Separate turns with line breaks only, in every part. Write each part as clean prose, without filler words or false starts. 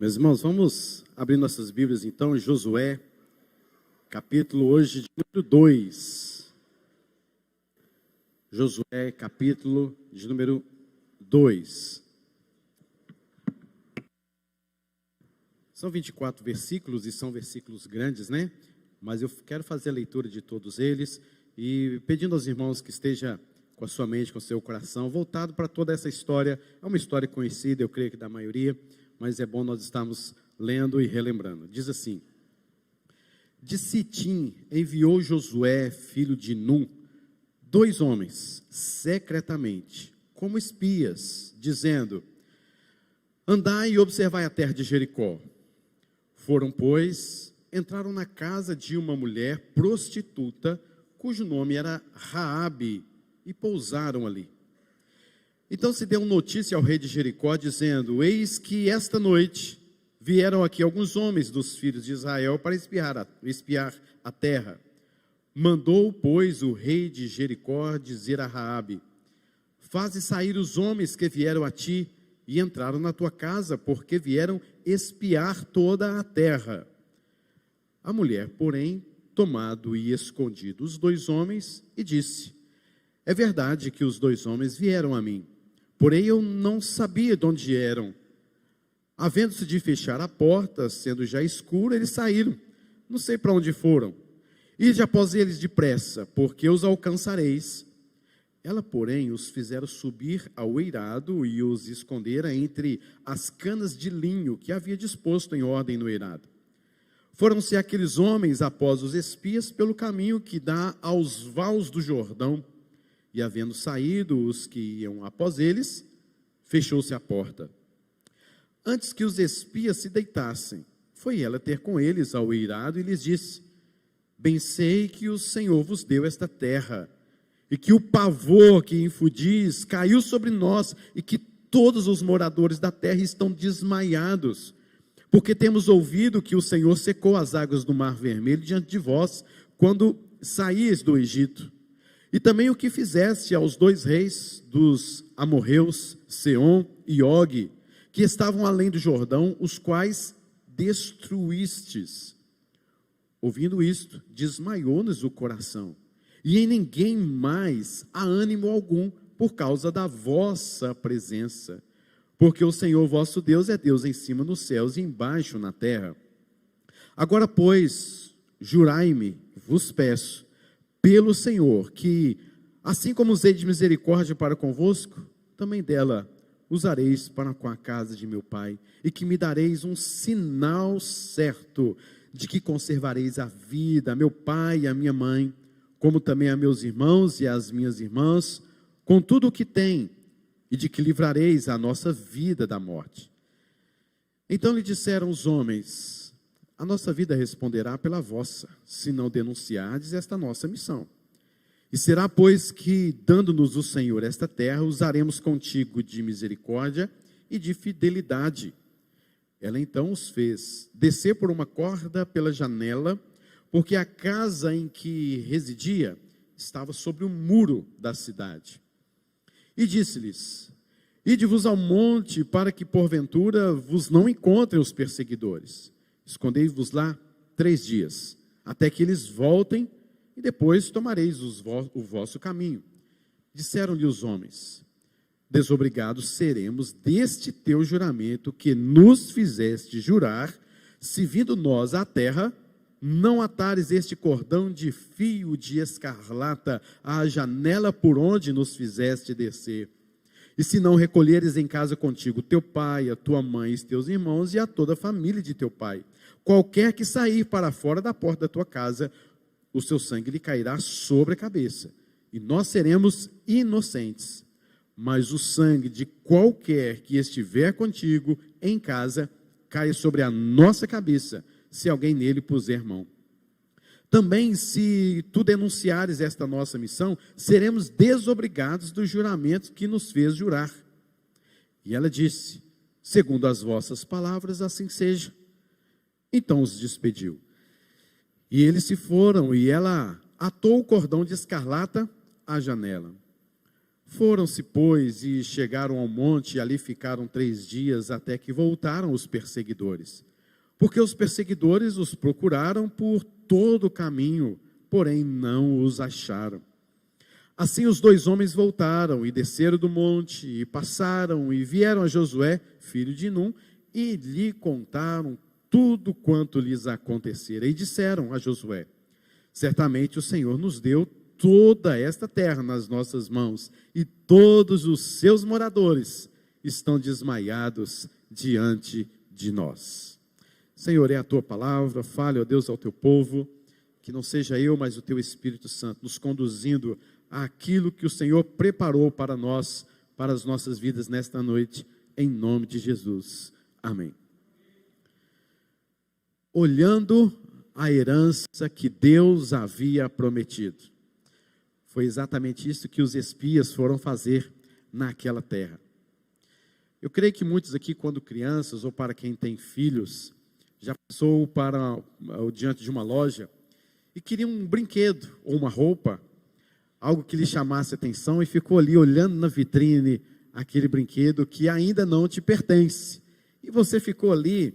Meus irmãos, vamos abrir nossas Bíblias então em Josué, capítulo hoje de número 2. Josué, capítulo de número 2. São 24 versículos e são versículos grandes, né? Mas eu quero fazer a leitura de todos eles e pedindo aos irmãos que esteja com a sua mente, com o seu coração voltado para toda essa história. É uma história conhecida, eu creio que da maioria, mas é bom nós estarmos lendo e relembrando. Diz assim: de Sitim enviou Josué, filho de Num, 2 homens, secretamente, como espias, dizendo: andai e observai a terra de Jericó. Foram, pois, entraram na casa de uma mulher prostituta, cujo nome era Raabe, e pousaram ali. Então se deu notícia ao rei de Jericó, dizendo: eis que esta noite vieram aqui alguns homens dos filhos de Israel para espiar a terra. Mandou, pois, o rei de Jericó dizer a Raabe: faze sair os homens que vieram a ti e entraram na tua casa, porque vieram espiar toda a terra. A mulher, porém, tomado e escondido os 2 homens, e disse: é verdade que os 2 homens vieram a mim, porém eu não sabia de onde eram. Havendo-se de fechar a porta, sendo já escuro, eles saíram, não sei para onde foram. Ide após eles depressa, porque os alcançareis. Ela, porém, os fizera subir ao eirado e os escondera entre as canas de linho que havia disposto em ordem no eirado. Foram-se aqueles homens após os espias pelo caminho que dá aos vales do Jordão, e havendo saído os que iam após eles, fechou-se a porta. Antes que os espias se deitassem, foi ela ter com eles ao eirado e lhes disse: bem sei que o Senhor vos deu esta terra, e que o pavor que infundis caiu sobre nós, e que todos os moradores da terra estão desmaiados, porque temos ouvido que o Senhor secou as águas do Mar Vermelho diante de vós, quando saíes do Egito. E também o que fizeste aos 2 reis dos amorreus, Seom e Og, que estavam além do Jordão, os quais destruístes. Ouvindo isto, desmaiou-nos o coração, e em ninguém mais há ânimo algum, por causa da vossa presença, porque o Senhor vosso Deus é Deus em cima nos céus e embaixo na terra. Agora, pois, jurai-me, vos peço, pelo Senhor, que, assim como usei de misericórdia para convosco, também dela usareis para com a casa de meu pai, e que me dareis um sinal certo, de que conservareis a vida a meu pai e a minha mãe, como também a meus irmãos e as minhas irmãs, com tudo o que tem, e de que livrareis a nossa vida da morte. Então lhe disseram os homens: a nossa vida responderá pela vossa, se não denunciardes esta nossa missão. E será, pois, que, dando-nos o Senhor esta terra, usaremos contigo de misericórdia e de fidelidade. Ela então os fez descer por uma corda pela janela, porque a casa em que residia estava sobre o muro da cidade. E disse-lhes: ide-vos ao monte, para que porventura vos não encontrem os perseguidores. Escondei-vos lá 3 dias, até que eles voltem, e depois tomareis o vosso caminho. Disseram-lhe os homens: desobrigados seremos deste teu juramento que nos fizeste jurar, se vindo nós à terra, não atares este cordão de fio de escarlata à janela por onde nos fizeste descer. E se não recolheres em casa contigo teu pai, a tua mãe e os teus irmãos e a toda a família de teu pai, qualquer que sair para fora da porta da tua casa, o seu sangue lhe cairá sobre a cabeça, e nós seremos inocentes. Mas o sangue de qualquer que estiver contigo em casa, caia sobre a nossa cabeça, se alguém nele puser mão. Também, se tu denunciares esta nossa missão, seremos desobrigados do juramento que nos fez jurar. E ela disse: segundo as vossas palavras, assim seja. Então os despediu. E eles se foram, e ela atou o cordão de escarlata à janela. Foram-se, pois, e chegaram ao monte, e ali ficaram 3 dias, até que voltaram os perseguidores. Porque os perseguidores os procuraram por todo o caminho, porém não os acharam. Assim os 2 homens voltaram, e desceram do monte, e passaram, e vieram a Josué, filho de Num, e lhe contaram tudo quanto lhes acontecera. E disseram a Josué: certamente o Senhor nos deu toda esta terra nas nossas mãos, e todos os seus moradores estão desmaiados diante de nós. Senhor, é a tua palavra, fale, ó Deus, ao teu povo, que não seja eu, mas o teu Espírito Santo, nos conduzindo àquilo que o Senhor preparou para nós, para as nossas vidas nesta noite, em nome de Jesus. Amém. Olhando a herança que Deus havia prometido. Foi exatamente isso que os espias foram fazer naquela terra. Eu creio que muitos aqui, quando crianças, ou para quem tem filhos, já passou diante de uma loja e queria um brinquedo ou uma roupa, algo que lhe chamasse atenção, e ficou ali olhando na vitrine aquele brinquedo que ainda não te pertence. E você ficou ali,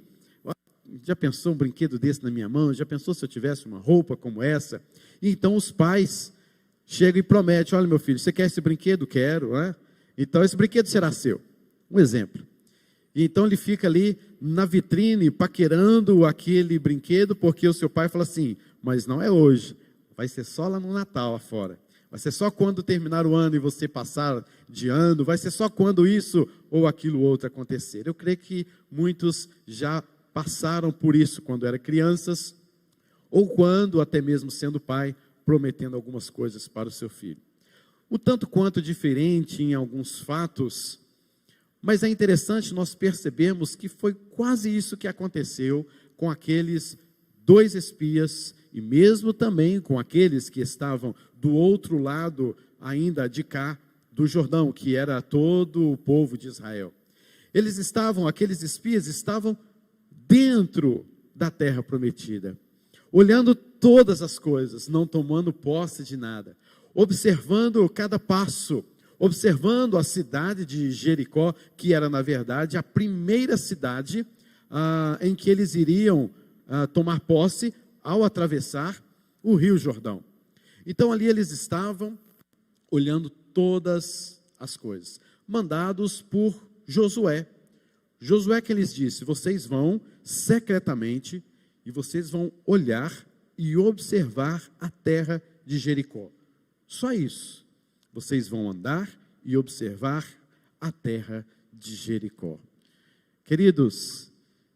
já pensou um brinquedo desse na minha mão? Já pensou se eu tivesse uma roupa como essa? E então os pais chega e promete: olha, meu filho, você quer esse brinquedo? Quero, né? Então esse brinquedo será seu. Um exemplo. E então ele fica ali na vitrine, paquerando aquele brinquedo, porque o seu pai fala assim: mas não é hoje, vai ser só lá no Natal afora. Vai ser só quando terminar o ano e você passar de ano, vai ser só quando isso ou aquilo outro acontecer. Eu creio que muitos já passaram por isso quando eram crianças, ou quando, até mesmo sendo pai, prometendo algumas coisas para o seu filho. Um tanto quanto diferente em alguns fatos, mas é interessante nós percebermos que foi quase isso que aconteceu com aqueles 2 espias, e mesmo também com aqueles que estavam do outro lado ainda de cá do Jordão, que era todo o povo de Israel. Aqueles espias estavam dentro da terra prometida, olhando todas as coisas, não tomando posse de nada, observando cada passo, observando a cidade de Jericó, que era na verdade a primeira cidade em que eles iriam tomar posse ao atravessar o rio Jordão. Então ali eles estavam olhando todas as coisas, mandados por Josué. Josué que lhes disse: vocês vão secretamente e vocês vão olhar e observar a terra de Jericó. Só isso. Vocês vão andar e observar a terra de Jericó. Queridos,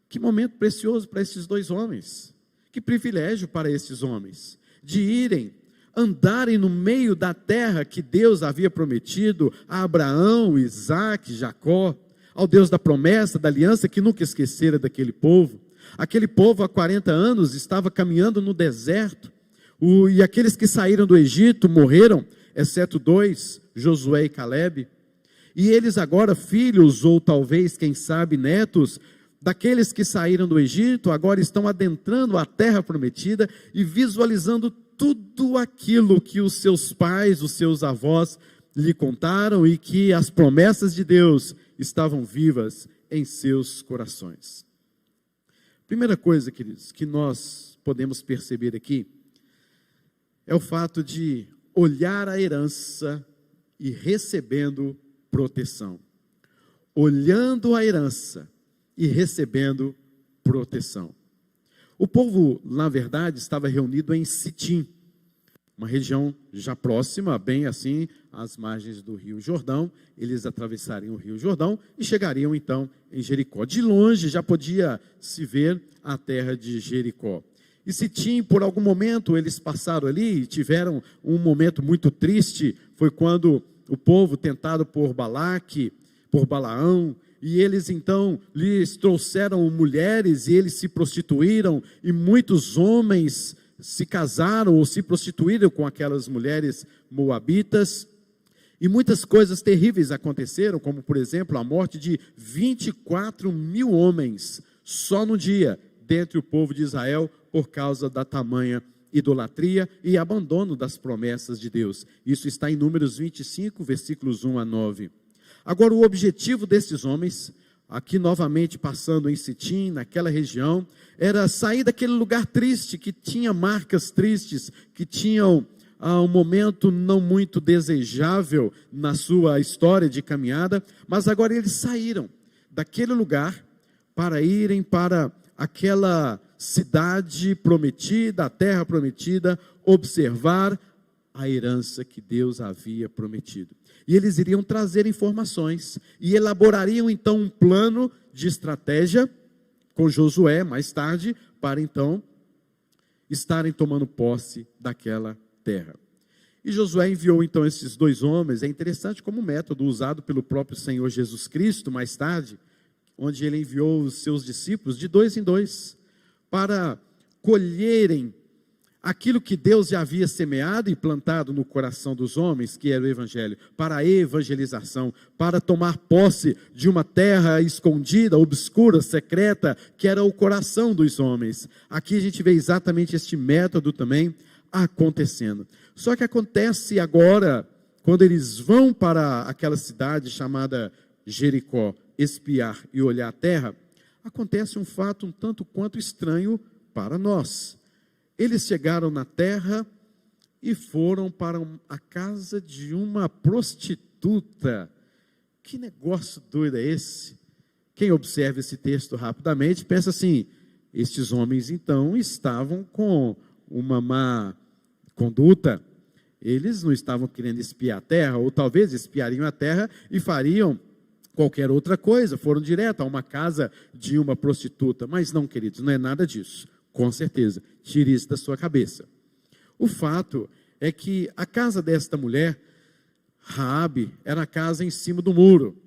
que momento precioso para esses 2 homens. Que privilégio para esses homens, de irem, andarem no meio da terra que Deus havia prometido a Abraão, Isaque, Jacó, ao Deus da promessa, da aliança, que nunca esquecera daquele povo. Aquele povo há 40 anos estava caminhando no deserto, e aqueles que saíram do Egito morreram, exceto 2, Josué e Calebe, e eles agora, filhos, ou talvez, quem sabe, netos, daqueles que saíram do Egito, agora estão adentrando a terra prometida, e visualizando tudo aquilo que os seus pais, os seus avós lhe contaram, e que as promessas de Deus estavam vivas em seus corações. Primeira coisa, queridos, que nós podemos perceber aqui, é o fato de olhar a herança e recebendo proteção. Olhando a herança e recebendo proteção. O povo, na verdade, estava reunido em Sitim, uma região já próxima, bem assim, às margens do rio Jordão. Eles atravessariam o rio Jordão e chegariam então em Jericó. De longe já podia se ver a terra de Jericó. E Sitim, por algum momento, eles passaram ali e tiveram um momento muito triste. Foi quando o povo, tentado por Balaque, por Balaão, e eles então lhes trouxeram mulheres e eles se prostituíram, e muitos homens se casaram ou se prostituíram com aquelas mulheres moabitas, e muitas coisas terríveis aconteceram, como por exemplo a morte de 24 mil homens, só no dia, dentre o povo de Israel, por causa da tamanha idolatria e abandono das promessas de Deus. Isso está em Números 25, versículos 1 a 9. Agora, o objetivo desses homens, aqui novamente passando em Sitim, naquela região, era sair daquele lugar triste, que tinha marcas tristes, que tinham um momento não muito desejável na sua história de caminhada, mas agora eles saíram daquele lugar para irem para aquela cidade prometida, a terra prometida, observar a herança que Deus havia prometido. E eles iriam trazer informações e elaborariam então um plano de estratégia com Josué mais tarde, para então estarem tomando posse daquela terra. E Josué enviou então esses dois homens. É interessante como método usado pelo próprio Senhor Jesus Cristo mais tarde, onde ele enviou os seus discípulos de dois em dois, para colherem aquilo que Deus já havia semeado e plantado no coração dos homens, que era o Evangelho, para a evangelização, para tomar posse de uma terra escondida, obscura, secreta, que era o coração dos homens. Aqui a gente vê exatamente este método também acontecendo. Só que acontece agora, quando eles vão para aquela cidade chamada Jericó, espiar e olhar a terra, acontece um fato um tanto quanto estranho para nós. Eles chegaram na terra e foram para a casa de uma prostituta. Que negócio doido é esse? Quem observa esse texto rapidamente pensa assim: estes homens então estavam com uma má conduta, eles não estavam querendo espiar a terra, ou talvez espiariam a terra e fariam qualquer outra coisa, foram direto a uma casa de uma prostituta. Mas não, queridos, não é nada disso. Com certeza, tire isso da sua cabeça. O fato é que a casa desta mulher, Raabe, era a casa em cima do muro.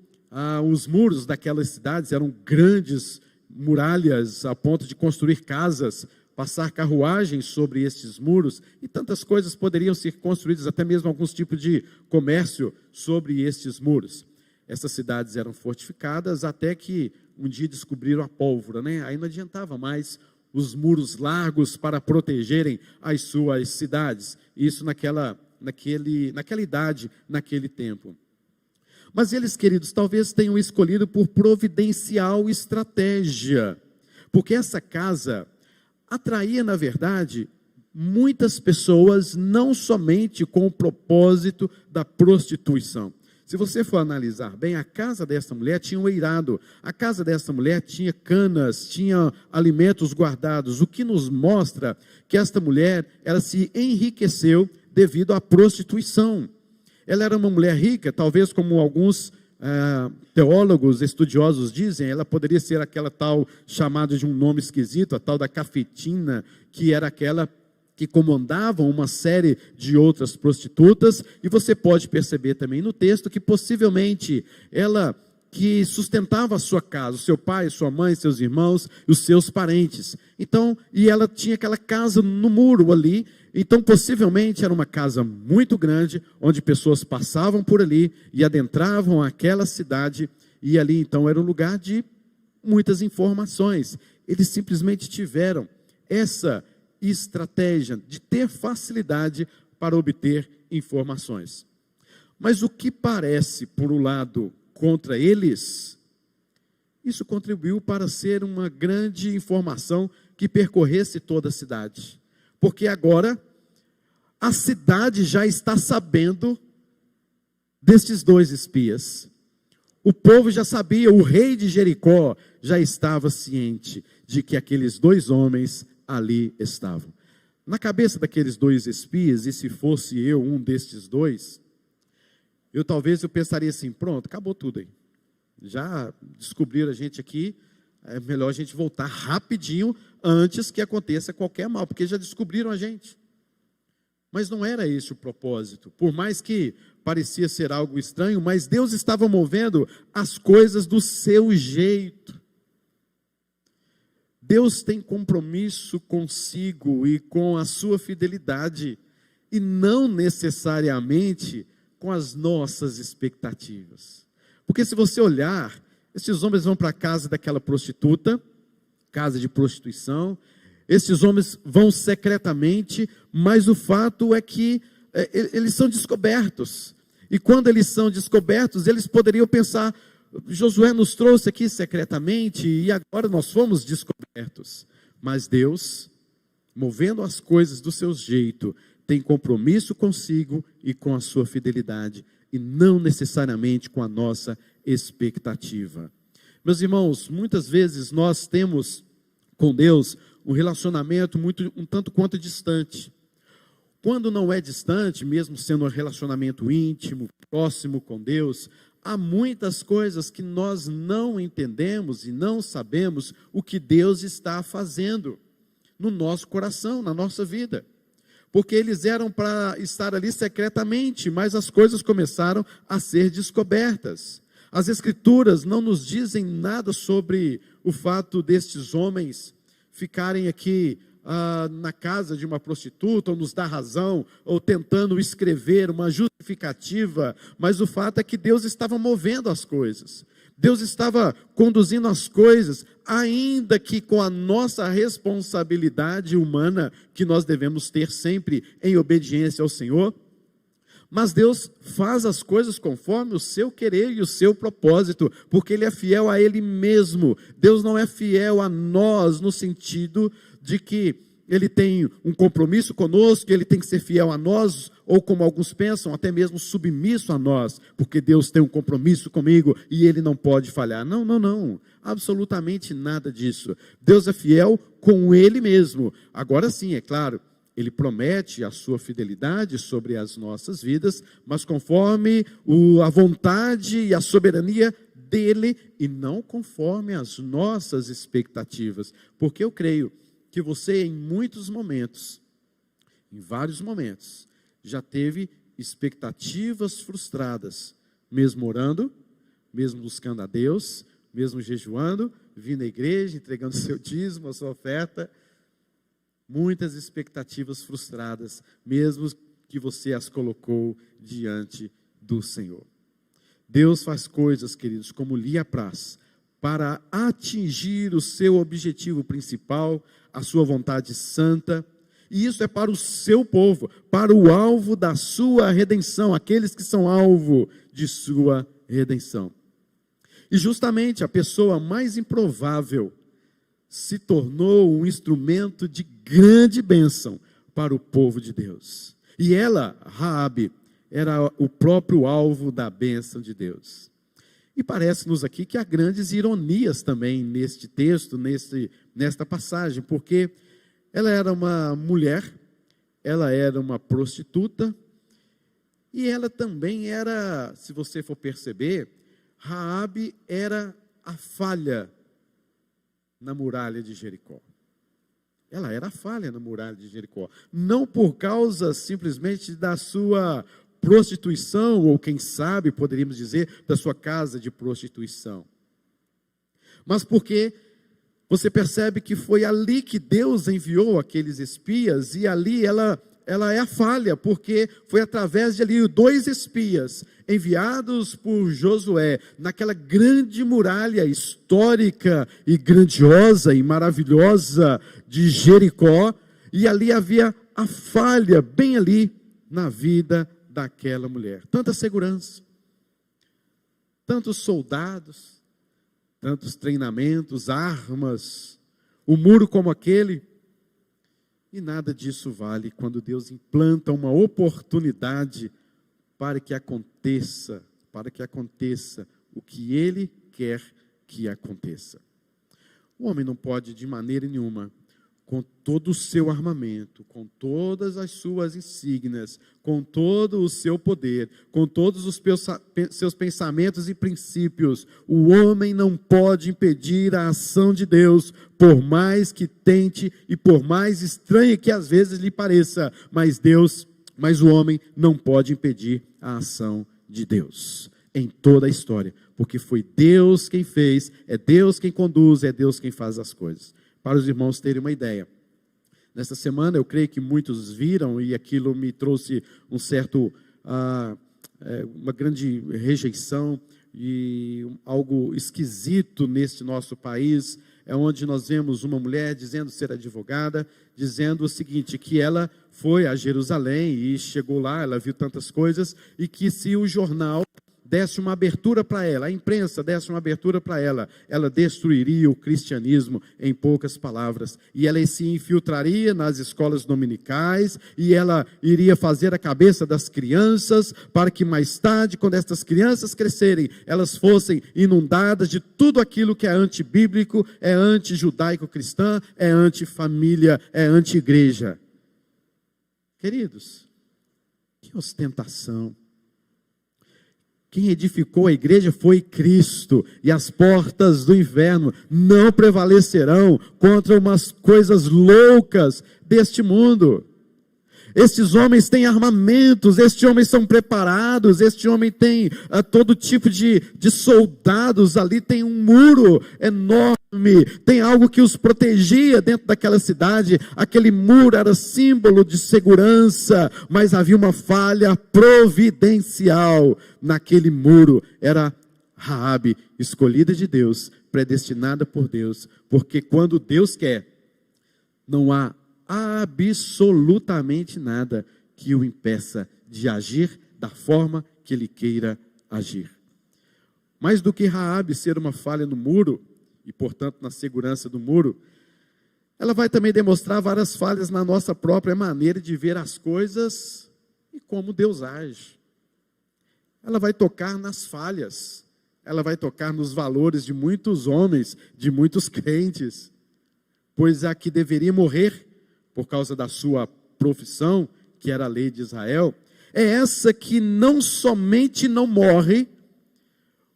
Os muros daquelas cidades eram grandes muralhas, a ponto de construir casas, passar carruagens sobre estes muros, e tantas coisas poderiam ser construídas, até mesmo alguns tipos de comércio sobre estes muros. Essas cidades eram fortificadas até que um dia descobriram a pólvora, né? Aí não adiantava mais os muros largos para protegerem as suas cidades. Isso naquela idade, naquele tempo. Mas eles, queridos, talvez tenham escolhido por providencial estratégia, porque essa casa atraía, na verdade, muitas pessoas, não somente com o propósito da prostituição. Se você for analisar bem, a casa dessa mulher tinha um eirado, a casa dessa mulher tinha canas, tinha alimentos guardados, o que nos mostra que esta mulher, ela se enriqueceu devido à prostituição. Ela era uma mulher rica, talvez como alguns teólogos, estudiosos dizem, ela poderia ser aquela tal, chamada de um nome esquisito, a tal da cafetina, que era aquela que comandavam uma série de outras prostitutas, e você pode perceber também no texto que possivelmente ela que sustentava a sua casa, o seu pai, sua mãe, seus irmãos, os seus parentes. Então, e ela tinha aquela casa no muro ali, então possivelmente era uma casa muito grande, onde pessoas passavam por ali e adentravam aquela cidade, e ali então era um lugar de muitas informações. Eles simplesmente tiveram essa estratégia de ter facilidade para obter informações. Mas o que parece, por um lado, contra eles, isso contribuiu para ser uma grande informação que percorresse toda a cidade. Porque agora a cidade já está sabendo destes dois espias. O povo já sabia, o rei de Jericó já estava ciente de que aqueles dois homens ali estavam. Na cabeça daqueles dois espias, e se fosse eu um destes dois, eu pensaria assim: pronto, acabou tudo aí. Já descobriram a gente aqui, é melhor a gente voltar rapidinho antes que aconteça qualquer mal, porque já descobriram a gente. Mas não era esse o propósito, por mais que parecia ser algo estranho, mas Deus estava movendo as coisas do seu jeito. Deus tem compromisso consigo e com a sua fidelidade, e não necessariamente com as nossas expectativas. Porque se você olhar, esses homens vão para a casa daquela prostituta, casa de prostituição, Esses homens vão secretamente, mas o fato é que eles são descobertos. E quando eles são descobertos, eles poderiam pensar: Josué nos trouxe aqui secretamente e agora nós fomos descobertos. Mas Deus, movendo as coisas do seu jeito, tem compromisso consigo e com a sua fidelidade, e não necessariamente com a nossa expectativa. Meus irmãos, muitas vezes nós temos com Deus um relacionamento um tanto quanto distante. Quando não é distante, mesmo sendo um relacionamento íntimo, próximo com Deus, há muitas coisas que nós não entendemos e não sabemos o que Deus está fazendo no nosso coração, na nossa vida. Porque eles eram para estar ali secretamente, mas as coisas começaram a ser descobertas. As Escrituras não nos dizem nada sobre o fato destes homens ficarem aqui na casa de uma prostituta, ou nos dar razão, ou tentando escrever uma justificativa, mas o fato é que Deus estava movendo as coisas. Deus estava conduzindo as coisas, ainda que com a nossa responsabilidade humana, que nós devemos ter sempre em obediência ao Senhor. Mas Deus faz as coisas conforme o seu querer e o seu propósito, porque Ele é fiel a Ele mesmo. Deus não é fiel a nós no sentido de que Ele tem um compromisso conosco, Ele tem que ser fiel a nós, ou como alguns pensam, até mesmo submisso a nós, porque Deus tem um compromisso comigo e Ele não pode falhar. Não, não, não, absolutamente nada disso. Deus é fiel com Ele mesmo. Agora sim, é claro, Ele promete a sua fidelidade sobre as nossas vidas, mas conforme a vontade e a soberania dEle, e não conforme as nossas expectativas. Porque eu creio que você, em muitos momentos, em vários momentos, já teve expectativas frustradas, mesmo orando, mesmo buscando a Deus, mesmo jejuando, vindo à igreja, entregando seu dízimo, a sua oferta. Muitas expectativas frustradas, mesmo que você as colocou diante do Senhor. Deus faz coisas, queridos, como lhe apraz, para atingir o seu objetivo principal, a sua vontade santa, e isso é para o seu povo, para o alvo da sua redenção, aqueles que são alvo de sua redenção. E justamente a pessoa mais improvável se tornou um instrumento de grande bênção para o povo de Deus. E ela, Raabe, era o próprio alvo da bênção de Deus. E parece-nos aqui que há grandes ironias também neste texto, nesta passagem, porque ela era uma mulher, ela era uma prostituta, e ela também era, se você for perceber, Raabe era a falha na muralha de Jericó. Ela era a falha na muralha de Jericó. Não por causa simplesmente da sua prostituição, ou quem sabe, poderíamos dizer, da sua casa de prostituição. Mas porque você percebe que foi ali que Deus enviou aqueles espias, e ali ela é a falha, porque foi através de ali 2 espias, enviados por Josué, naquela grande muralha histórica e grandiosa e maravilhosa de Jericó, e ali havia a falha, bem ali na vida daquela mulher. Tanta segurança, tantos soldados, tantos treinamentos, armas, um muro como aquele, e nada disso vale quando Deus implanta uma oportunidade para que aconteça o que Ele quer que aconteça. O homem não pode de maneira nenhuma, com todo o seu armamento, com todas as suas insígnias, com todo o seu poder, com todos os seus pensamentos e princípios, o homem não pode impedir a ação de Deus, por mais que tente e por mais estranha que às vezes lhe pareça, mas o homem não pode impedir a ação de Deus em toda a história, porque foi Deus quem fez, é Deus quem conduz, é Deus quem faz as coisas. Para os irmãos terem uma ideia, nesta semana eu creio que muitos viram, e aquilo me trouxe uma grande rejeição e algo esquisito neste nosso país, é onde nós vemos uma mulher dizendo ser advogada, dizendo o seguinte, que ela foi a Jerusalém e chegou lá, ela viu tantas coisas, e que se o jornal desse uma abertura para ela, a imprensa desse uma abertura para ela, ela destruiria o cristianismo, em poucas palavras, e ela se infiltraria nas escolas dominicais, e ela iria fazer a cabeça das crianças, para que mais tarde, quando estas crianças crescerem, elas fossem inundadas de tudo aquilo que é antibíblico, é anti-judaico-cristã, é anti-família, é anti-igreja. Queridos, que ostentação! Quem edificou a igreja foi Cristo, e as portas do inferno não prevalecerão contra umas coisas loucas deste mundo. Estes homens têm armamentos, estes homens são preparados, este homem tem todo tipo de soldados, ali tem um muro enorme, tem algo que os protegia dentro daquela cidade, aquele muro era símbolo de segurança, mas havia uma falha providencial naquele muro, era Raabe, escolhida de Deus, predestinada por Deus, porque quando Deus quer, não há absolutamente nada que o impeça de agir da forma que ele queira agir. Mais do que Raabe ser uma falha no muro, e portanto na segurança do muro, ela vai também demonstrar várias falhas na nossa própria maneira de ver as coisas e como Deus age. Ela vai tocar nas falhas, ela vai tocar nos valores de muitos homens, de muitos crentes, pois a que deveria morrer por causa da sua profissão, que era a lei de Israel, é essa que não somente não morre,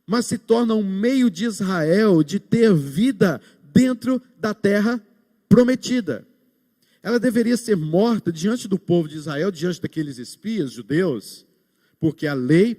mas se torna um meio de Israel de ter vida dentro da terra prometida. Ela deveria ser morta diante do povo de Israel, diante daqueles espias judeus, porque a lei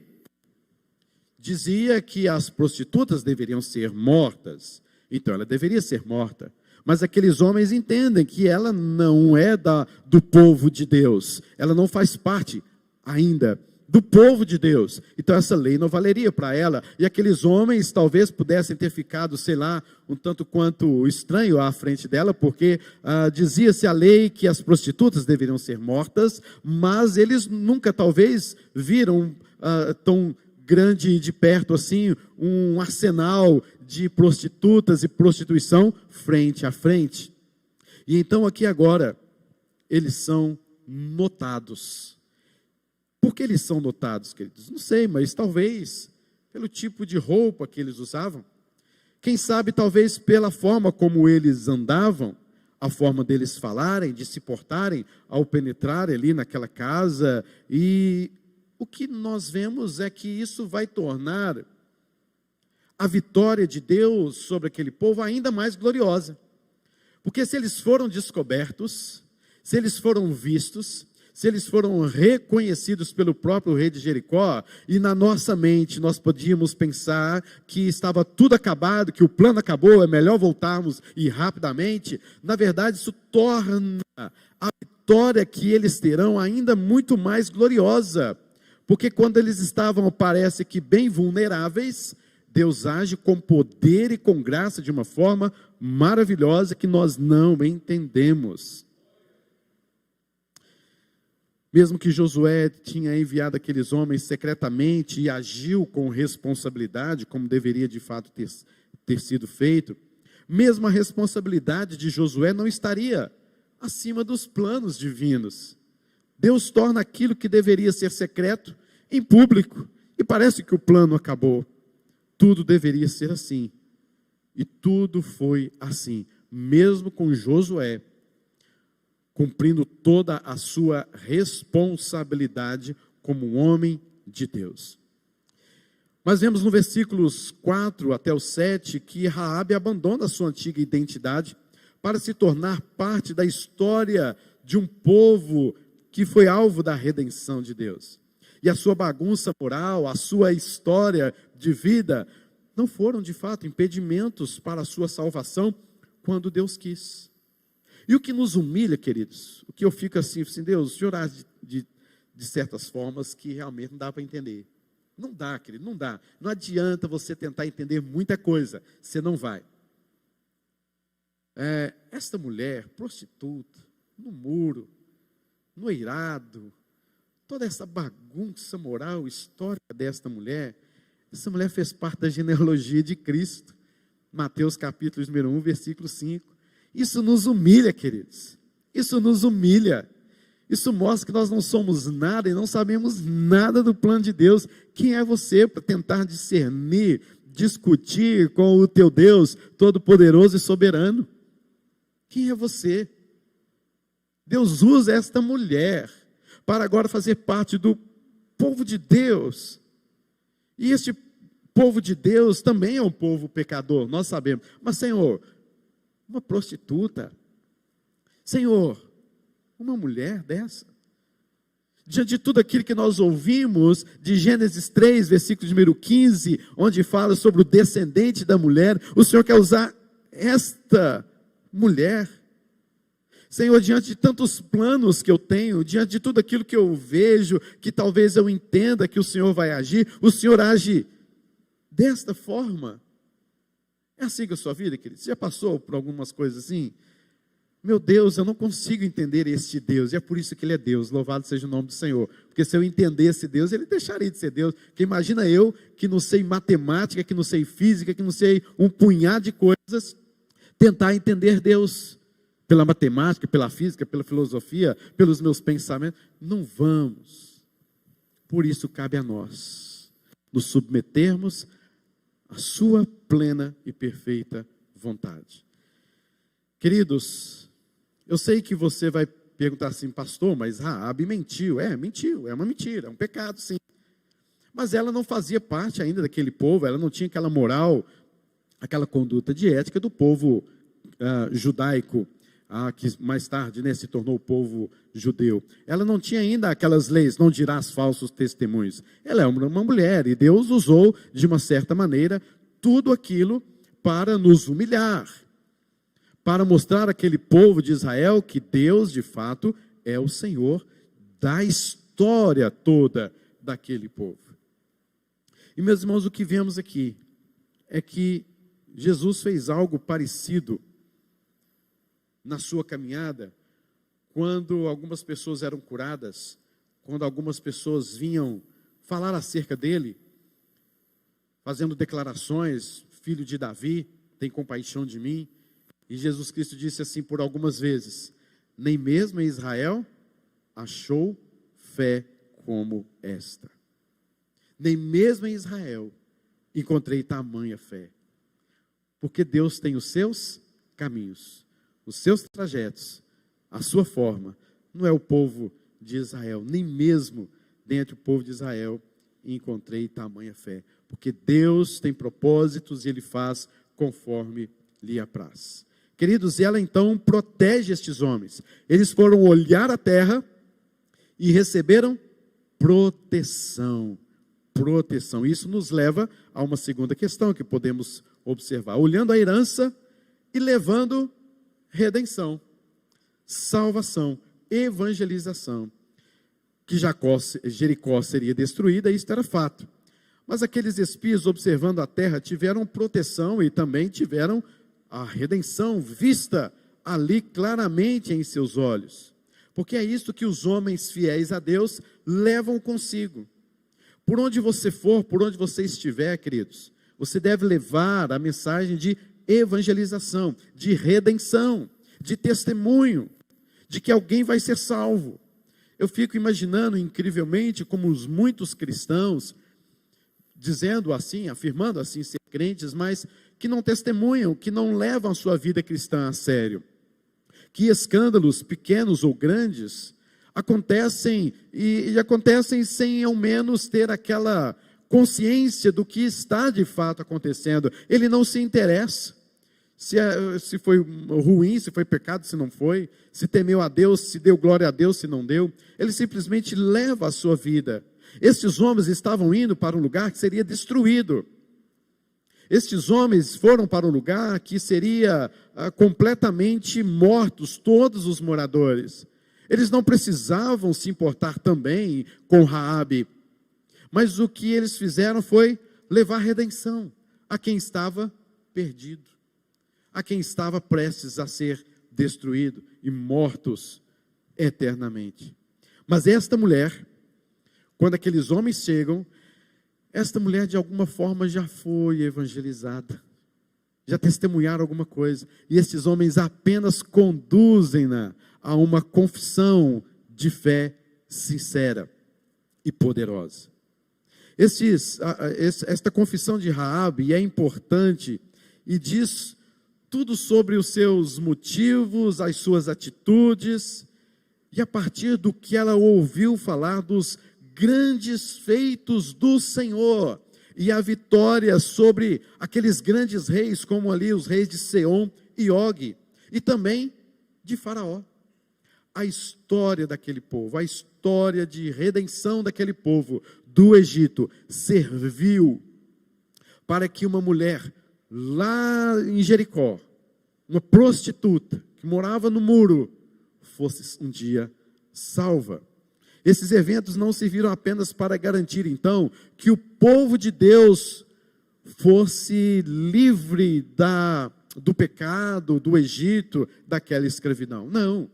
dizia que as prostitutas deveriam ser mortas, então ela deveria ser morta. Mas aqueles homens entendem que ela não é do povo de Deus. Ela não faz parte ainda do povo de Deus. Então essa lei não valeria para ela. E aqueles homens talvez pudessem ter ficado, sei lá, um tanto quanto estranho à frente dela, porque dizia-se a lei que as prostitutas deveriam ser mortas, mas eles nunca talvez viram tão grande de perto assim, um arsenal de prostitutas e prostituição frente a frente. E então aqui agora, eles são notados. Por que eles são notados, queridos? Não sei, mas talvez pelo tipo de roupa que eles usavam. Quem sabe talvez pela forma como eles andavam, a forma deles falarem, de se portarem ao penetrar ali naquela casa. E o que nós vemos é que isso vai tornar a vitória de Deus sobre aquele povo ainda mais gloriosa. Porque se eles foram descobertos, se eles foram vistos, se eles foram reconhecidos pelo próprio rei de Jericó, e na nossa mente nós podíamos pensar que estava tudo acabado, que o plano acabou, é melhor voltarmos e rapidamente, na verdade isso torna a vitória que eles terão ainda muito mais gloriosa. Porque quando eles estavam, parece que bem vulneráveis, Deus age com poder e com graça de uma forma maravilhosa que nós não entendemos. Mesmo que Josué tinha enviado aqueles homens secretamente e agiu com responsabilidade, como deveria de fato ter sido feito, mesmo a responsabilidade de Josué não estaria acima dos planos divinos. Deus torna aquilo que deveria ser secreto em público, e parece que o plano acabou. Tudo deveria ser assim, e tudo foi assim, mesmo com Josué, cumprindo toda a sua responsabilidade como um homem de Deus. Mas vemos no versículos 4 até o 7, que Raabe abandona a sua antiga identidade, para se tornar parte da história de um povo que foi alvo da redenção de Deus. E a sua bagunça moral, a sua história de vida, não foram de fato impedimentos para a sua salvação quando Deus quis. E o que nos humilha, queridos, o que eu fico assim, Deus, o Senhor age de certas formas que realmente não dá para entender. Não dá, querido, não dá. Não adianta você tentar entender muita coisa, você não vai. esta mulher, prostituta, no muro, no eirado, toda essa bagunça moral, histórica desta mulher, essa mulher fez parte da genealogia de Cristo. Mateus capítulo número 1, versículo 5. Isso nos humilha, queridos. Isso nos humilha. Isso mostra que nós não somos nada e não sabemos nada do plano de Deus. Quem é você para tentar discernir, discutir com o teu Deus todo-poderoso e soberano? Quem é você? Deus usa esta mulher para agora fazer parte do povo de Deus. E este povo de Deus também é um povo pecador, nós sabemos. Mas, Senhor, uma prostituta, Senhor, uma mulher dessa, diante de tudo aquilo que nós ouvimos de Gênesis 3, versículo número 15, onde fala sobre o descendente da mulher, o Senhor quer usar esta mulher. Senhor, diante de tantos planos que eu tenho, diante de tudo aquilo que eu vejo, que talvez eu entenda que o Senhor vai agir, o Senhor age desta forma. É assim que a sua vida, querido? Você já passou por algumas coisas assim? Meu Deus, eu não consigo entender este Deus, e é por isso que Ele é Deus, louvado seja o nome do Senhor, porque se eu entendesse Deus, Ele deixaria de ser Deus, porque imagina eu, que não sei matemática, que não sei física, que não sei um punhado de coisas, tentar entender Deus, pela matemática, pela física, pela filosofia, pelos meus pensamentos, não vamos. Por isso cabe a nós, nos submetermos à sua plena e perfeita vontade. Queridos, eu sei que você vai perguntar assim, pastor, mas Raabe mentiu. Mentiu, é uma mentira, é um pecado sim. Mas ela não fazia parte ainda daquele povo, ela não tinha aquela moral, aquela conduta de ética do povo judaico, que mais tarde se tornou o povo judeu. Ela não tinha ainda aquelas leis, não dirás falsos testemunhos. Ela é uma mulher, e Deus usou, de uma certa maneira, tudo aquilo para nos humilhar, para mostrar àquele povo de Israel que Deus, de fato, é o Senhor da história toda daquele povo. E, meus irmãos, o que vemos aqui é que Jesus fez algo parecido na sua caminhada, quando algumas pessoas eram curadas, quando algumas pessoas vinham falar acerca dele, fazendo declarações, filho de Davi, tem compaixão de mim. E Jesus Cristo disse assim por algumas vezes, nem mesmo em Israel achou fé como esta. Nem mesmo em Israel encontrei tamanha fé. Porque Deus tem os seus caminhos, os seus trajetos, a sua forma. Não é o povo de Israel, nem mesmo dentro do povo de Israel encontrei tamanha fé. Porque Deus tem propósitos e Ele faz conforme lhe apraz. Queridos, ela então protege estes homens. Eles foram olhar a terra e receberam proteção. Proteção. Isso nos leva a uma segunda questão que podemos observar. Olhando a herança e levando redenção, salvação, evangelização. Que Jericó seria destruída, isso era fato. Mas aqueles espias observando a terra tiveram proteção e também tiveram a redenção vista ali claramente em seus olhos. Porque é isso que os homens fiéis a Deus levam consigo. Por onde você for, por onde você estiver, queridos, você deve levar a mensagem de evangelização, de redenção, de testemunho, de que alguém vai ser salvo. Eu fico imaginando incrivelmente como os muitos cristãos, dizendo assim, afirmando assim ser crentes, mas que não testemunham, que não levam a sua vida cristã a sério. Que escândalos pequenos ou grandes acontecem e acontecem sem ao menos ter aquela consciência do que está de fato acontecendo. Ele não se interessa se foi ruim, se foi pecado, se não foi, se temeu a Deus, se deu glória a Deus, se não deu. Ele simplesmente leva a sua vida. Estes homens estavam indo para um lugar que seria destruído. Estes homens foram para um lugar que seria completamente mortos, todos os moradores. Eles não precisavam se importar também com Raabe, mas o que eles fizeram foi levar redenção a quem estava perdido, a quem estava prestes a ser destruído e mortos eternamente. Mas esta mulher, quando aqueles homens chegam, esta mulher de alguma forma já foi evangelizada, já testemunharam alguma coisa, e estes homens apenas conduzem-na a uma confissão de fé sincera e poderosa. Esta confissão de Raabe é importante e diz tudo sobre os seus motivos, as suas atitudes, e a partir do que ela ouviu falar dos grandes feitos do Senhor, e a vitória sobre aqueles grandes reis, como ali os reis de Seom e Og, e também de Faraó. A história daquele povo, a história de redenção daquele povo do Egito, serviu para que uma mulher lá em Jericó, uma prostituta que morava no muro, fosse um dia salva. Esses eventos não serviram apenas para garantir, então, que o povo de Deus fosse livre do pecado, do Egito, daquela escravidão. Não.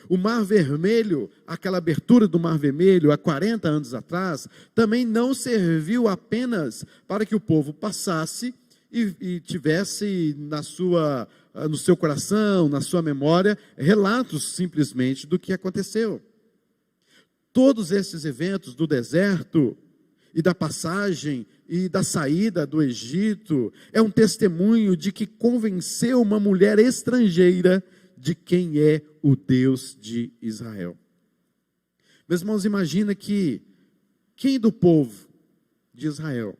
O Mar Vermelho, aquela abertura do Mar Vermelho, há 40 anos atrás, também não serviu apenas para que o povo passasse e tivesse no seu coração, na sua memória, relatos simplesmente do que aconteceu. Todos esses eventos do deserto e da passagem e da saída do Egito é um testemunho de que convenceu uma mulher estrangeira de quem é o Deus de Israel. Meus irmãos, imagina que quem do povo de Israel,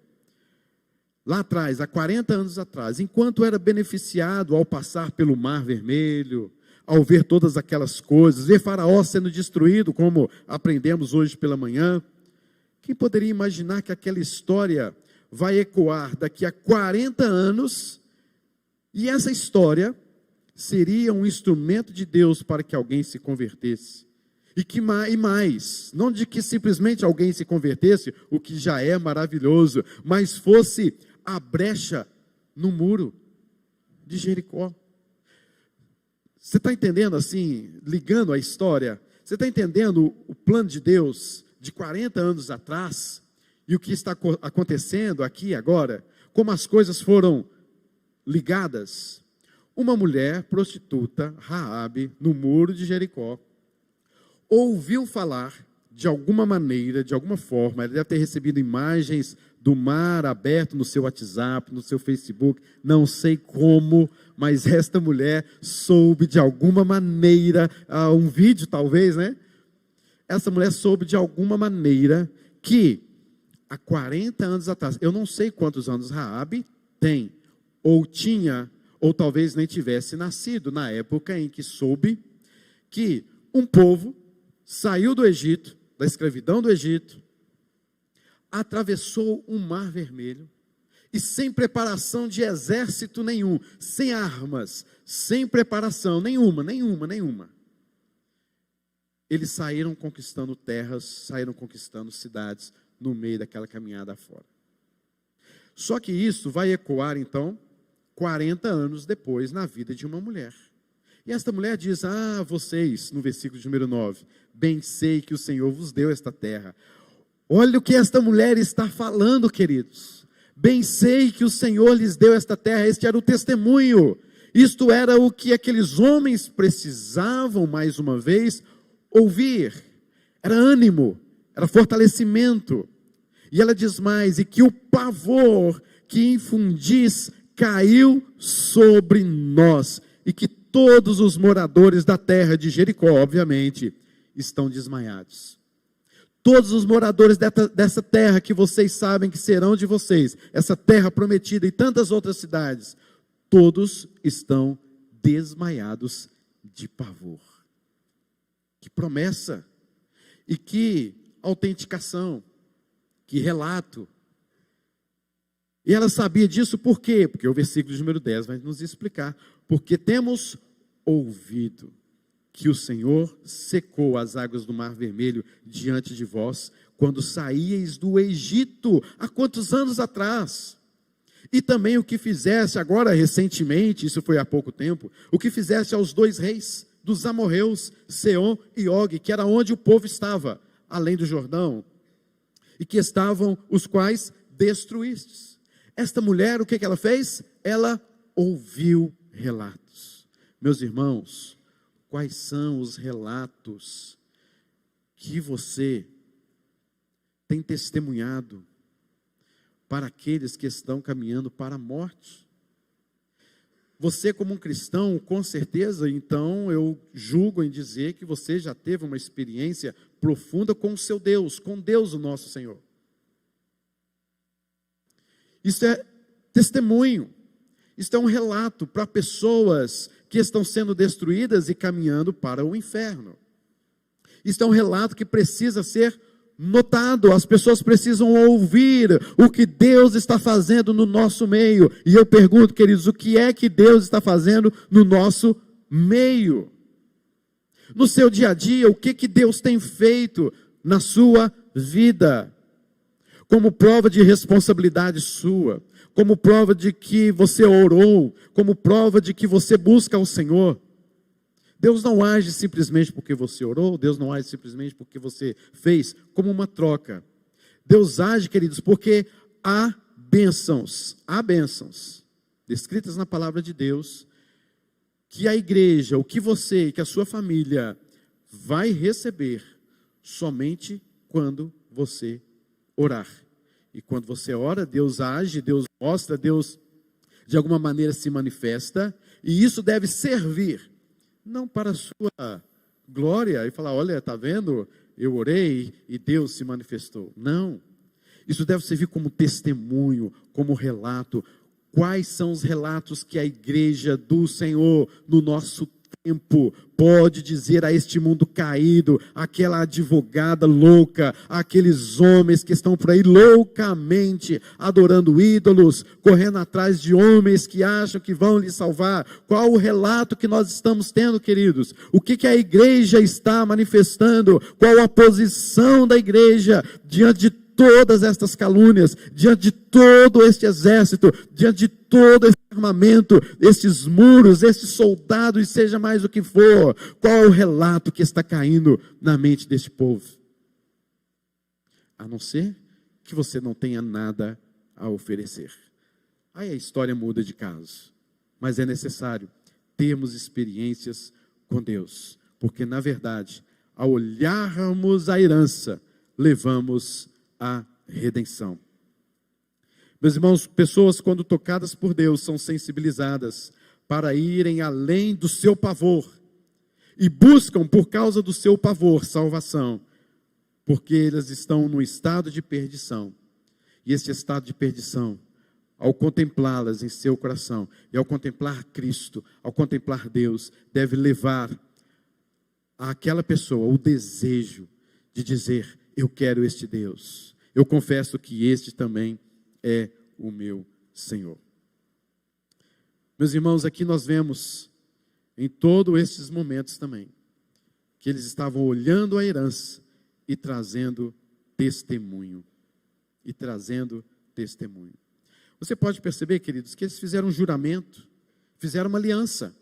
lá atrás, há 40 anos atrás, enquanto era beneficiado ao passar pelo Mar Vermelho, ao ver todas aquelas coisas, ver Faraó sendo destruído, como aprendemos hoje pela manhã, quem poderia imaginar que aquela história vai ecoar daqui a 40 anos, e essa história seria um instrumento de Deus para que alguém se convertesse, e mais, não de que simplesmente alguém se convertesse, o que já é maravilhoso, mas fosse a brecha no muro de Jericó. Você está entendendo assim, ligando a história? Você está entendendo o plano de Deus de 40 anos atrás e o que está acontecendo aqui agora? Como as coisas foram ligadas? Uma mulher prostituta, Raabe, no muro de Jericó, ouviu falar de alguma maneira, de alguma forma, ela deve ter recebido imagens do mar aberto no seu WhatsApp, no seu Facebook, não sei como, mas esta mulher soube de alguma maneira, um vídeo talvez, né? Essa mulher soube de alguma maneira que há 40 anos atrás, eu não sei quantos anos Raabe tem, ou tinha, ou talvez nem tivesse nascido na época em que soube que um povo saiu do Egito, da escravidão do Egito, atravessou o Mar Vermelho, e sem preparação de exército nenhum, sem armas, sem preparação nenhuma. Eles saíram conquistando terras, saíram conquistando cidades, no meio daquela caminhada fora. Só que isso vai ecoar, então, 40 anos depois, na vida de uma mulher. E esta mulher diz, vocês, no versículo de número 9, bem sei que o Senhor vos deu esta terra. Olha o que esta mulher está falando, queridos. Bem sei que o Senhor lhes deu esta terra, este era o testemunho. Isto era o que aqueles homens precisavam, mais uma vez, ouvir. Era ânimo, era fortalecimento. E ela diz mais, e que o pavor que infundis caiu sobre nós, e que todos os moradores da terra de Jericó, obviamente, estão desmaiados. Todos os moradores dessa terra que vocês sabem que serão de vocês, essa terra prometida e tantas outras cidades, todos estão desmaiados de pavor. Que promessa, e que autenticação, que relato. E ela sabia disso por quê? Porque o versículo de número 10 vai nos explicar. Porque temos ouvido que o Senhor secou as águas do Mar Vermelho diante de vós, quando saíeis do Egito, há quantos anos atrás? E também o que fizesse agora recentemente, isso foi há pouco tempo, o que fizesse aos 2 reis dos amorreus, Seom e Og, que era onde o povo estava, além do Jordão, e que estavam os quais destruístes. Esta mulher, o que ela fez? Ela ouviu relatos. Meus irmãos, quais são os relatos que você tem testemunhado para aqueles que estão caminhando para a morte? Você, como um cristão, com certeza, então, eu julgo em dizer que você já teve uma experiência profunda com o seu Deus, com Deus o nosso Senhor. Isso é testemunho, isso é um relato para pessoas que estão sendo destruídas e caminhando para o inferno. Isso é um relato que precisa ser notado, as pessoas precisam ouvir o que Deus está fazendo no nosso meio. E eu pergunto, queridos, o que é que Deus está fazendo no nosso meio? No seu dia a dia, o que Deus tem feito na sua vida? Como prova de responsabilidade sua, como prova de que você orou, como prova de que você busca o Senhor. Deus não age simplesmente porque você orou, Deus não age simplesmente porque você fez, como uma troca. Deus age, queridos, porque há bênçãos descritas na palavra de Deus, que a igreja, o que você, que a sua família vai receber somente quando você orar. E quando você ora, Deus age, Deus mostra, Deus de alguma maneira se manifesta, e isso deve servir não para a sua glória e falar, olha, está vendo? Eu orei e Deus se manifestou. Não. Isso deve servir como testemunho, como relato. Quais são os relatos que a igreja do Senhor, no nosso tempo, pode dizer a este mundo caído, aquela advogada louca, aqueles homens que estão por aí loucamente adorando ídolos, correndo atrás de homens que acham que vão lhe salvar? Qual o relato que nós estamos tendo, queridos? O que a igreja está manifestando? Qual a posição da igreja diante de todas estas calúnias, diante de todo este exército, diante de todo esse armamento, esses muros, esses soldados, seja mais o que for? Qual é o relato que está caindo na mente deste povo? A não ser que você não tenha nada a oferecer. Aí a história muda de caso. Mas é necessário termos experiências com Deus, porque na verdade, ao olharmos a herança, levamos a redenção. Meus irmãos, pessoas quando tocadas por Deus são sensibilizadas para irem além do seu pavor e buscam por causa do seu pavor salvação, porque elas estão num estado de perdição. E esse estado de perdição, ao contemplá-las em seu coração e ao contemplar Cristo, ao contemplar Deus, deve levar àquela pessoa o desejo de dizer, eu quero este Deus. Eu confesso que este também é o meu Senhor. Meus irmãos, aqui nós vemos, em todos esses momentos também, que eles estavam olhando a herança e trazendo testemunho. Você pode perceber, queridos, que eles fizeram um juramento, fizeram uma aliança.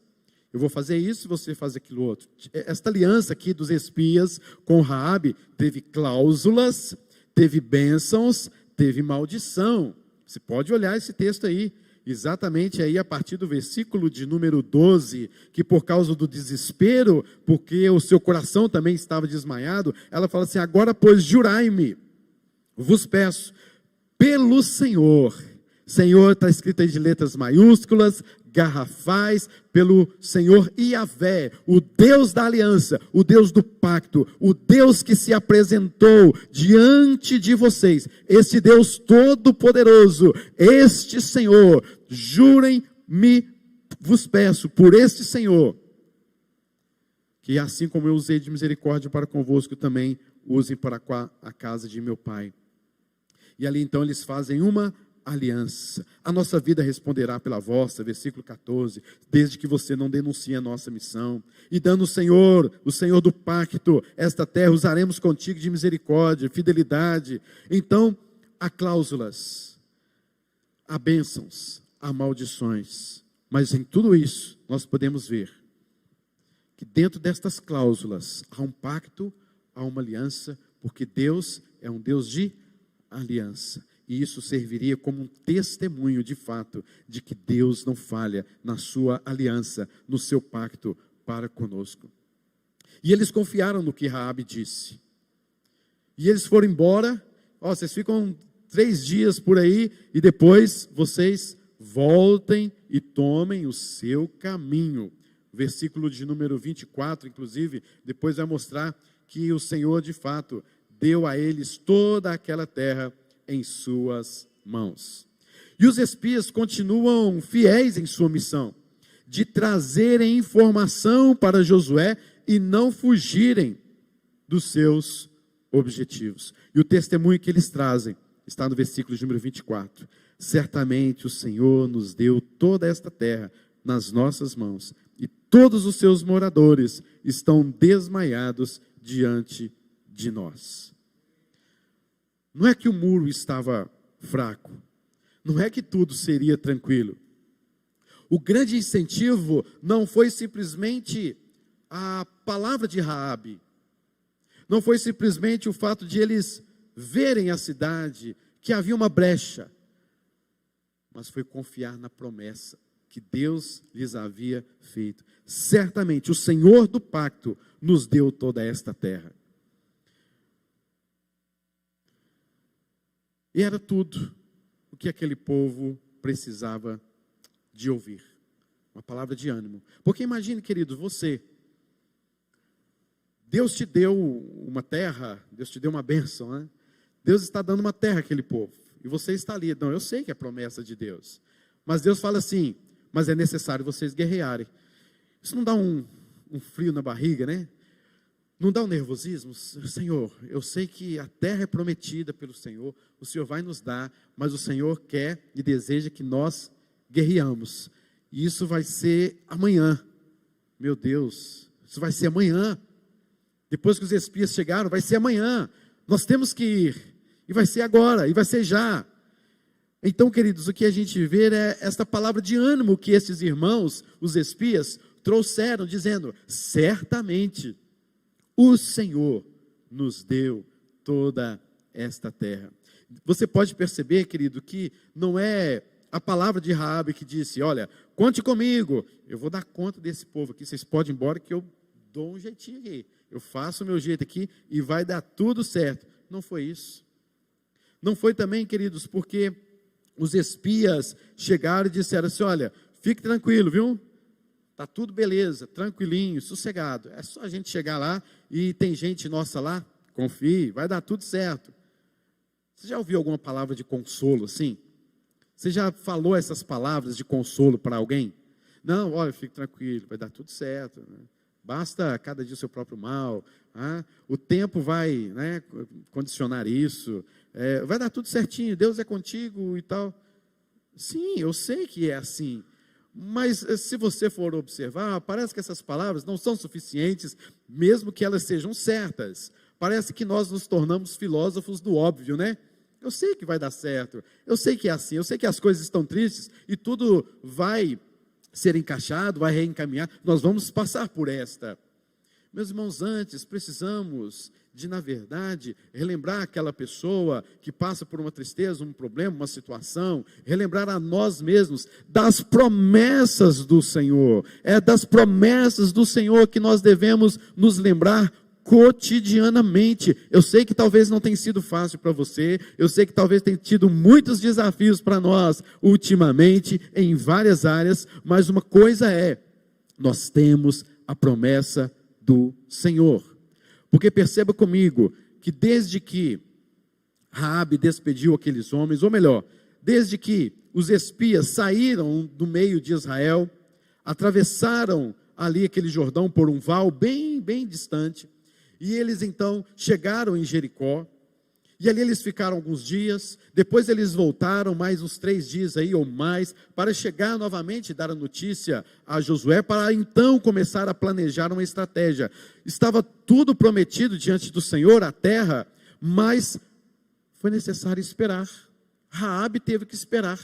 Eu vou fazer isso e você faz aquilo outro. Esta aliança aqui dos espias com Raabe teve cláusulas, teve bênçãos, teve maldição. Você pode olhar esse texto aí, exatamente aí a partir do versículo de número 12, que por causa do desespero, porque o seu coração também estava desmaiado, ela fala assim, agora pois jurai-me, vos peço, pelo Senhor. Senhor está escrito aí de letras maiúsculas, garrafais, pelo Senhor Iavé, o Deus da aliança, o Deus do pacto, o Deus que se apresentou diante de vocês, este Deus todo-poderoso, este Senhor, jurem-me, vos peço, por este Senhor, que assim como eu usei de misericórdia para convosco, também usem para a casa de meu Pai. E ali então eles fazem uma aliança. A nossa vida responderá pela vossa, versículo 14, desde que você não denuncie a nossa missão. E dando o Senhor do pacto, esta terra usaremos contigo de misericórdia, fidelidade. Então, há cláusulas. há bênçãos, há maldições, mas em tudo isso nós podemos ver que dentro destas cláusulas há um pacto, há uma aliança, porque Deus é um Deus de aliança. E isso serviria como um testemunho de fato de que Deus não falha na sua aliança, no seu pacto para conosco. E eles confiaram no que Raabe disse. E eles foram embora. Vocês ficam 3 dias por aí e depois vocês voltem e tomem o seu caminho. Versículo de número 24, inclusive, depois vai mostrar que o Senhor, de fato, deu a eles toda aquela terra em suas mãos. E os espias continuam fiéis em sua missão, de trazerem informação para Josué e não fugirem dos seus objetivos. E o testemunho que eles trazem está no versículo de número 24. Certamente o Senhor nos deu toda esta terra nas nossas mãos, e todos os seus moradores estão desmaiados diante de nós. Não é que o muro estava fraco, não é que tudo seria tranquilo. O grande incentivo não foi simplesmente a palavra de Raabe, não foi simplesmente o fato de eles verem a cidade, que havia uma brecha, mas foi confiar na promessa que Deus lhes havia feito. Certamente o Senhor do pacto nos deu toda esta terra. E era tudo o que aquele povo precisava de ouvir. Uma palavra de ânimo. Porque imagine, querido, você, Deus te deu uma terra, Deus te deu uma bênção, né? Deus está dando uma terra àquele povo. E você está ali. Não, eu sei que é promessa de Deus. Mas Deus fala assim, mas é necessário vocês guerrearem. Isso não dá um frio na barriga, né? Não dá um nervosismo? Senhor, eu sei que a terra é prometida pelo Senhor, o Senhor vai nos dar, mas o Senhor quer e deseja que nós guerreamos. E isso vai ser amanhã. Meu Deus, isso vai ser amanhã. Depois que os espias chegaram, vai ser amanhã. Nós temos que ir. E vai ser agora, e vai ser já. Então, queridos, o que a gente vê é esta palavra de ânimo que esses irmãos, os espias, trouxeram, dizendo, certamente o Senhor nos deu toda esta terra. Você pode perceber, querido, que não é a palavra de Raabe que disse, olha, conte comigo, eu vou dar conta desse povo aqui, vocês podem ir embora que eu dou um jeitinho aqui, eu faço o meu jeito aqui e vai dar tudo certo. Não foi isso. Não foi também, queridos, porque os espias chegaram e disseram assim, olha, fique tranquilo, viu? Está tudo beleza, tranquilinho, sossegado. É só a gente chegar lá e tem gente nossa lá, confie, vai dar tudo certo. Você já ouviu alguma palavra de consolo assim? Você já falou essas palavras de consolo para alguém? Não, olha, fique tranquilo, vai dar tudo certo. Basta cada dia o seu próprio mal. O tempo vai, né, condicionar isso. Vai dar tudo certinho, Deus é contigo e tal. Sim, eu sei que é assim. Mas se você for observar, parece que essas palavras não são suficientes, mesmo que elas sejam certas. Parece que nós nos tornamos filósofos do óbvio, né? Eu sei que vai dar certo, eu sei que é assim, eu sei que as coisas estão tristes e tudo vai ser encaixado, vai reencaminhar, nós vamos passar por esta. Meus irmãos, antes precisamos de, na verdade, relembrar aquela pessoa que passa por uma tristeza, um problema, uma situação, relembrar a nós mesmos das promessas do Senhor. É das promessas do Senhor que nós devemos nos lembrar cotidianamente. Eu sei que talvez não tenha sido fácil para você, eu sei que talvez tenha tido muitos desafios para nós ultimamente, em várias áreas, mas uma coisa é, nós temos a promessa do Senhor. Porque perceba comigo, que desde que Raabe despediu aqueles homens, ou melhor, desde que os espias saíram do meio de Israel, atravessaram ali aquele Jordão por um val bem distante, e eles então chegaram em Jericó, e ali eles ficaram alguns dias, depois eles voltaram mais uns 3 dias aí ou mais, para chegar novamente e dar a notícia a Josué, para então começar a planejar uma estratégia. Estava tudo prometido diante do Senhor, a terra, mas foi necessário esperar. Raabe teve que esperar.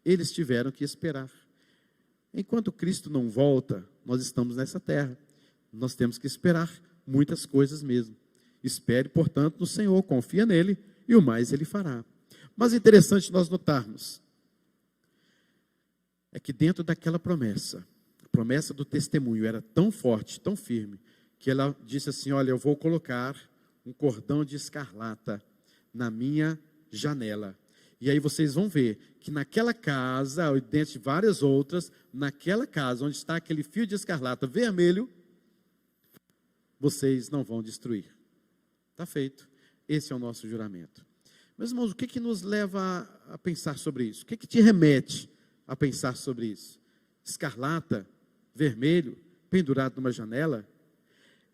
eles tiveram que esperar. Enquanto Cristo não volta, nós estamos nessa terra. Nós temos que esperar muitas coisas mesmo. Espere, portanto, no Senhor, confia nele e o mais ele fará. Mas é interessante nós notarmos é que dentro daquela promessa, a promessa do testemunho era tão forte, tão firme, que ela disse assim: olha, eu vou colocar um cordão de escarlata na minha janela. E aí vocês vão ver que naquela casa, dentre várias outras, naquela casa onde está aquele fio de escarlata vermelho, vocês não vão destruir. Está feito. Esse é o nosso juramento. Meus irmãos, o que nos leva a pensar sobre isso? O que te remete a pensar sobre isso? Escarlata, vermelho, pendurado numa janela?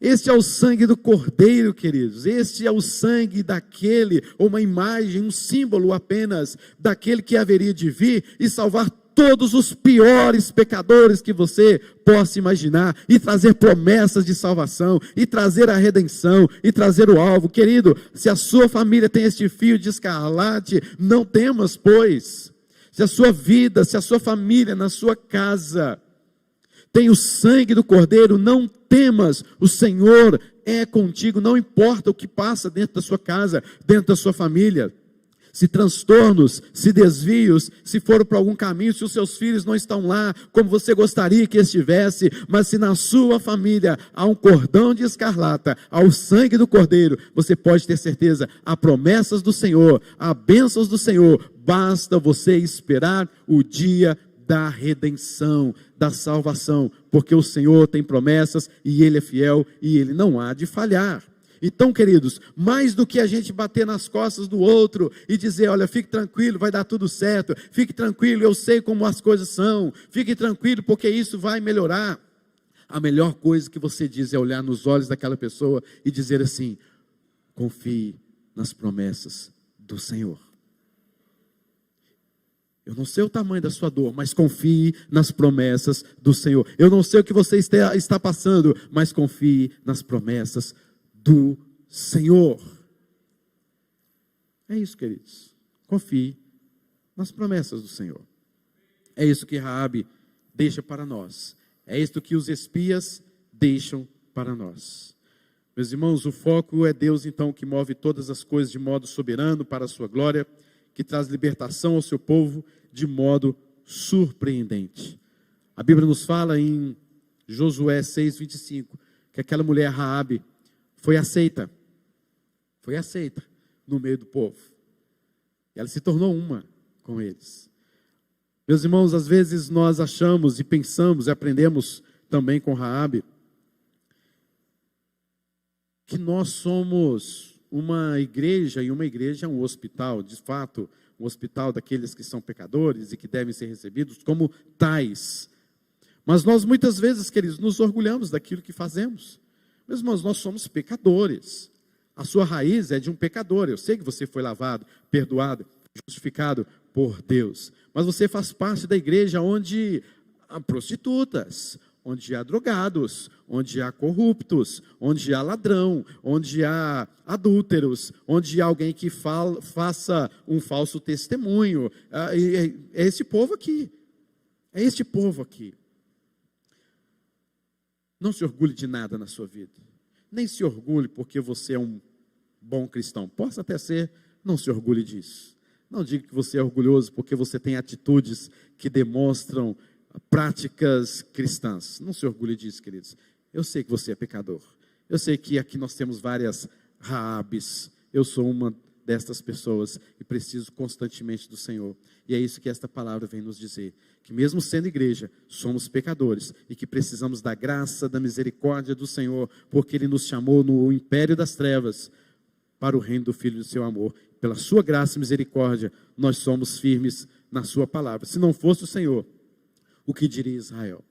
Este é o sangue do Cordeiro, queridos. Este é o sangue daquele, ou uma imagem, um símbolo apenas, daquele que haveria de vir e salvar todos os piores pecadores que você possa imaginar, e trazer promessas de salvação, e trazer a redenção, e trazer o alvo. Querido, se a sua família tem este fio de escarlate, não temas, pois. Se a sua vida, se a sua família, na sua casa, tem o sangue do Cordeiro, não temas, o Senhor é contigo, não importa o que passa dentro da sua casa, dentro da sua família. Se transtornos, se desvios, se foram para algum caminho, se os seus filhos não estão lá como você gostaria que estivesse, mas se na sua família há um cordão de escarlata, há o sangue do Cordeiro, você pode ter certeza, há promessas do Senhor, há bênçãos do Senhor, basta você esperar o dia da redenção, da salvação, porque o Senhor tem promessas e Ele é fiel e Ele não há de falhar. Então, queridos, mais do que a gente bater nas costas do outro e dizer, olha, fique tranquilo, vai dar tudo certo, fique tranquilo, eu sei como as coisas são, fique tranquilo porque isso vai melhorar. A melhor coisa que você diz é olhar nos olhos daquela pessoa e dizer assim: confie nas promessas do Senhor. Eu não sei o tamanho da sua dor, mas confie nas promessas do Senhor. Eu não sei o que você está passando, mas confie nas promessas do Senhor. É isso, queridos. Confie nas promessas do Senhor. É isso que Raabe deixa para nós. É isso que os espias deixam para nós. Meus irmãos, o foco é Deus, então, que move todas as coisas de modo soberano para a sua glória, que traz libertação ao seu povo de modo surpreendente. A Bíblia nos fala em Josué 6:25, que aquela mulher Raabe foi aceita no meio do povo. Ela se tornou uma com eles. Meus irmãos, às vezes nós achamos e pensamos e aprendemos também com Raabe que nós somos uma igreja, e uma igreja é um hospital, de fato, um hospital daqueles que são pecadores e que devem ser recebidos como tais. Mas nós muitas vezes, queridos, nos orgulhamos daquilo que fazemos. Meus irmãos, nós somos pecadores. A sua raiz é de um pecador. Eu sei que você foi lavado, perdoado, justificado por Deus. Mas você faz parte da igreja onde há prostitutas, onde há drogados, onde há corruptos, onde há ladrão, onde há adúlteros, onde há alguém que faça um falso testemunho. É esse povo aqui. É este povo aqui. Não se orgulhe de nada na sua vida. Nem se orgulhe porque você é um bom cristão. Possa até ser, não se orgulhe disso. Não diga que você é orgulhoso porque você tem atitudes que demonstram práticas cristãs. Não se orgulhe disso, queridos. Eu sei que você é pecador. Eu sei que aqui nós temos várias Raabes. Eu sou uma destas pessoas e preciso constantemente do Senhor. E é isso que esta palavra vem nos dizer. Que mesmo sendo igreja, somos pecadores e que precisamos da graça, da misericórdia do Senhor, porque Ele nos chamou no império das trevas para o reino do Filho do seu amor. Pela sua graça e misericórdia, nós somos firmes na sua palavra. Se não fosse o Senhor, o que diria Israel?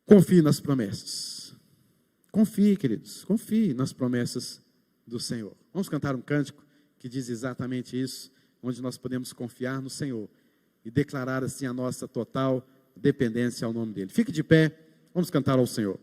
Confie nas promessas. Confie, queridos, confie nas promessas do Senhor. Vamos cantar um cântico que diz exatamente isso, onde nós podemos confiar no Senhor e declarar assim a nossa total dependência ao nome dEle. Fique de pé, vamos cantar ao Senhor.